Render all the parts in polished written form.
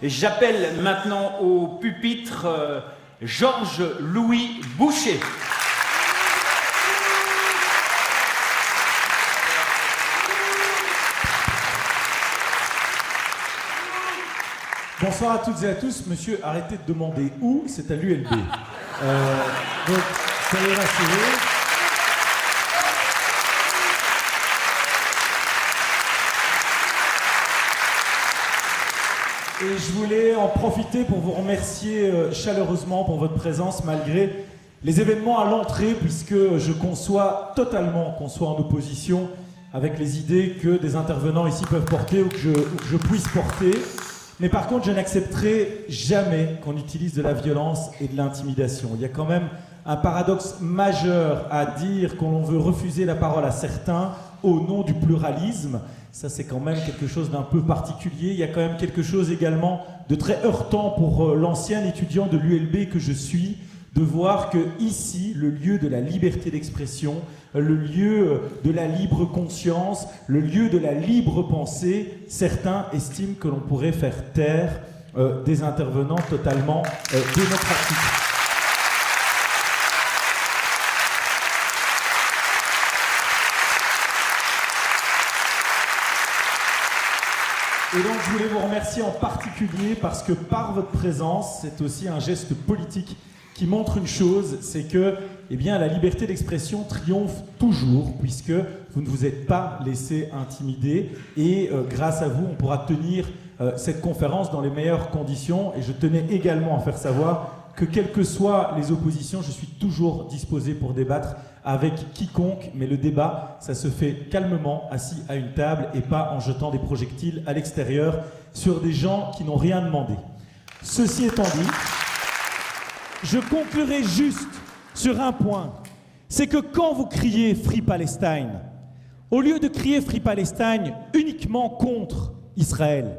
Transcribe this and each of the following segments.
J'appelle maintenant au pupitre Georges-Louis Boucher. Bonsoir à toutes et à tous. Monsieur, arrêtez de demander où, c'est à l'ULB. Donc, soyez rassurés. Et je voulais en profiter pour vous remercier chaleureusement pour votre présence malgré les événements à l'entrée, puisque je conçois totalement qu'on soit en opposition avec les idées que des intervenants ici peuvent porter ou que je puisse porter. Mais par contre, je n'accepterai jamais qu'on utilise de la violence et de l'intimidation. Il y a quand même un paradoxe majeur à dire qu'on veut refuser la parole à certains au nom du pluralisme. Ça, c'est quand même quelque chose d'un peu particulier. Il y a quand même quelque chose également de très heurtant pour l'ancien étudiant de l'ULB que je suis, de voir que ici, le lieu de la liberté d'expression, le lieu de la libre conscience, le lieu de la libre pensée, certains estiment que l'on pourrait faire taire des intervenants totalement démocratiques. Et donc je voulais vous remercier en particulier parce que par votre présence, c'est aussi un geste politique qui montre une chose, c'est que la liberté d'expression triomphe toujours, puisque vous ne vous êtes pas laissé intimider, et grâce à vous, on pourra tenir cette conférence dans les meilleures conditions. Et je tenais également à faire savoir que quelles que soient les oppositions, je suis toujours disposé pour débattre avec quiconque, mais le débat, ça se fait calmement, assis à une table, et pas en jetant des projectiles à l'extérieur sur des gens qui n'ont rien demandé. Ceci étant dit, je conclurai juste sur un point, c'est que quand vous criez Free Palestine, au lieu de crier Free Palestine uniquement contre Israël,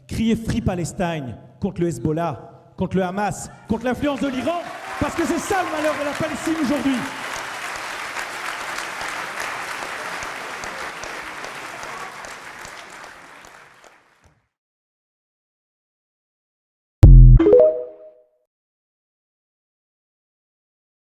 criez Free Palestine contre le Hezbollah, contre le Hamas, contre l'influence de l'Iran, parce que c'est ça le malheur de la Palestine aujourd'hui.